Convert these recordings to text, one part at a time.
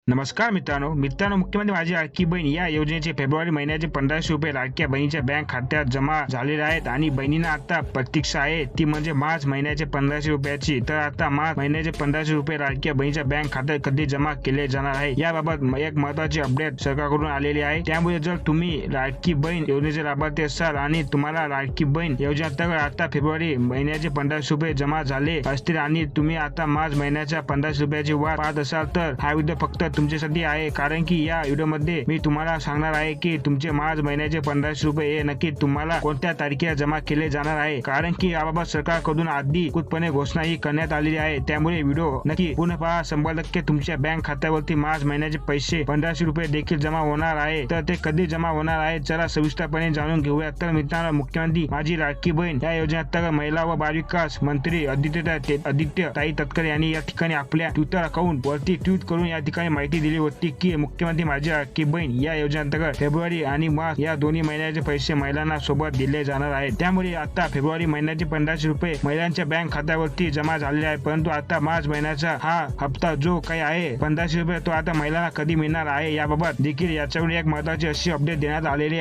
नमस्कार मित्रांनो मुख्यमंत्री माझी लाडकी बहीण या योजनेचे फेब्रुवारी महिन्याचे 1500 रुपये लाडक्या बहिणीच्या बँक खात्यात जमा झालेले आहेत आणि बहिणींना आता प्रतीक्षा आहे ती म्हणजे मार्च महिन्याचे 1500 रुपयाची। तर आता मार्च महिन्याचे 1500 रुपये लाडक्या बहिणीच्या बँक खात्यात कधी जमा केले जाणार आहे याबाबत एक महत्त्वाची अपडेट सरकारकडून आलेली आहे। त्यामुळे जर तुम्ही लाडकी बहीण योजनेचे लाभार्थी असाल आणि तुम्हाला लाडकी बहीण योजनेअंतर्गत आता फेब्रुवारी महिन्याचे 1500 रुपये जमा झाले असतील आणि तुम्ही आता मार्च महिन्याच्या 1500 रुपयाची वाट पाहत असाल तर हा व्हिडिओ फक्त तुमच्यासाठी आहे, कारण की या व्हिडिओमध्ये मी तुम्हाला सांगणार आहे की तुमचे मार्च महिन्याचे 1500 रुपये हे नक्की तुम्हाला कोणत्या तारखेला जमा केले जाणार आहे, कारण की याबाबत सरकारकडून अधिकृतपणे घोषणा ही करण्यात आलेली आहे। त्यामुळे व्हिडिओ नक्की पूर्ण पहा। 100% तुमच्या बँक खात्यावरती मार्च महिन्याचे पैसे 1500 रुपये देखील जमा होणार आहे। तर ते कधी जमा होणार आहे चला सविस्तरपणे जाणून घेऊया। तर मित्रांनो, मुख्यमंत्री माझी लाडकी बहीण या योजनेअंतर्गत महिला व बाल विकास मंत्री आदित्य ताई तटकरे यांनी या ठिकाणी आपल्या ट्विटर अकाउंट वरती ट्विट करून या ठिकाणी माहिती दिली होती की मुख्यमंत्री माझी लाडकी बहीण या योजनेअंतर्गत फेब्रुवारी आणि मार्च या दोन्ही महिन्याचे पैसे महिलांना सोबत दिले जाणार आहेत। त्यामुळे आता फेब्रुवारी महिन्याचे 1500 रुपये महिलांच्या बँक खात्यावरती जमा झालेले आहे, परंतु आता मार्च महिन्याचा हा हप्ता जो काही आहे 1500 रुपये तो आता महिलांना कधी मिळणार आहे याबाबत देखील याच्याकडून एक महत्त्वाची अशी अपडेट देण्यात आलेली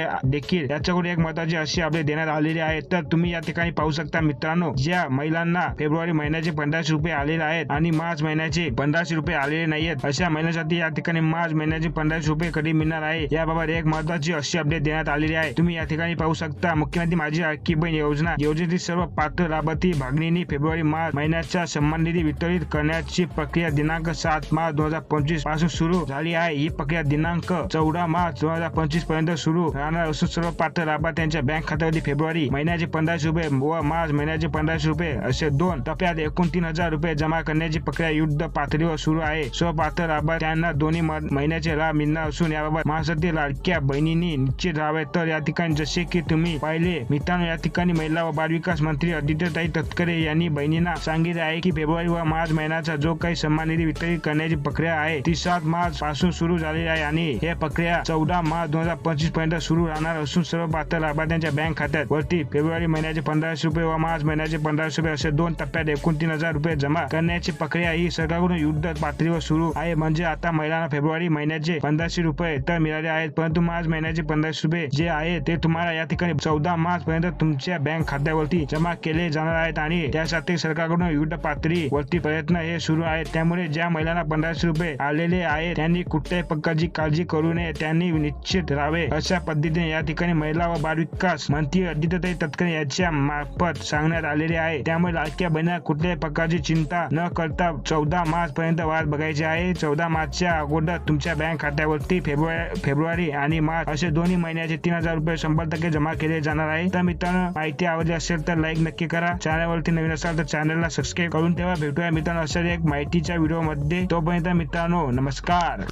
आहे। तर तुम्ही या ठिकाणी पाहू शकता मित्रांनो, ज्या महिलांना फेब्रुवारी महिन्याचे 1500 रुपये आलेले आहेत आणि मार्च महिन्याचे 1500 रुपये आलेले नाहीत अशा महिलांसाठी या ठिकाणी मार्च महिन्याचे 1500 रुपये कधी मिळणार आहे याबाबत एक महत्त्वाची अशी अपडेट देण्यात आलेली आहे। तुम्ही या ठिकाणी पाहू शकता, मुख्यमंत्री माझी लाडकी बहीण योजनेतील सर्व पात्र लाभार्थी भगिनींनी फेब्रुवारी मार्च महिन्याचा सन्मान निधी वितरित करण्याची प्रक्रिया दिनांक 7 मार्च 2025 पासून सुरू झाली आहे। ही प्रक्रिया दिनांक 14 मार्च 2025 पर्यंत सुरू राहणार असून सर्व पात्र लाभार्थ्यांच्या बँक खात्यावरती फेब्रुवारी महिन्याचे 1500 रुपये व मार्च महिन्याचे 1500 रुपये असे 2 टप्प्यात एकूण 3000 रुपये जमा करण्याची प्रक्रिया युद्ध पातळीवर सुरू आहे। सर्व पात्र लाभार्थ्यांना दोन्ही महिन्याचे लाभ मिळणार असून याबाबत महाराष्ट्रातील लाडक्या बहिणींनी निश्चित राहावे। तर या ठिकाणी जसे की तुम्ही पाहिले मित्रांनो, या ठिकाणी महिला व बाल विकास मंत्री आदित्यताई तटकरे यांनी बहिणींना सांगितले आहे की फेब्रुवारी व मार्च महिन्याचा जो काही सन्मान निधी वितरित करण्याची प्रक्रिया आहे ती 7 मार्च पासून सुरू झालेली आहे आणि ही प्रक्रिया 14 मार्च 2025 पर्यंत सुरू राहणार असून सर्व पात्र लाभार्थ्यांच्या बँक खात्यात वरती फेब्रुवारी महिन्याचे 1500 रुपये व मार्च महिन्याचे 1500 रुपये असे 2 टप्प्यात एकूण 3000 रुपये जमा करण्याची प्रक्रिया ही सरकारकडून युद्ध पातळीवर सुरू आहे। म्हणजे आता महिलांना फेब्रुवारी महिन्याचे 1500 रुपये तर मिळाले आहेत, परंतु मार्च महिन्याचे 1500 रुपये जे आहे ते तुम्हाला या ठिकाणी 14 मार्च पर्यंत तुमच्या बँक खात्यावरती जमा केले जाणार आहेत आणि त्यासाठी सरकारकडून युद्ध पातळीवरती प्रयत्न हे सुरू आहेत। त्यामुळे ज्या महिलांना 1500 रुपये आलेले आहेत त्यांनी कुठल्याही प्रकारची काळजी करू नये, त्यांनी निश्चित राहावे अशा पद्धतीने या ठिकाणी महिला व बाल विकास मंत्री आदित्यताई तटकरे यांच्या मार्फत सांगण्यात आलेले आहे। त्यामुळे लाडक्या बहिणींना कुठल्याही प्रकारची चिंता न करता 14 मार्च पर्यंत वाट बघायची आहे। 14 मार्चच्या अगोदर तुमच्या बँक खात्यावरती फेब्रुवारी आणि मार्च असे दोन्ही महिन्याचे 3000 रुपये 100% जमा केले जाणार आहे। तर मित्रांनो, माहिती आवडली असेल तर लाईक नक्की करा, चॅनलवरती नवीन असाल तर चॅनलला सबस्क्राईब करून ठेवा। भेटूया मित्रांनो अशा एक माहितीच्या व्हिडिओ मध्ये, तोपर्यंत मित्रांनो नमस्कार।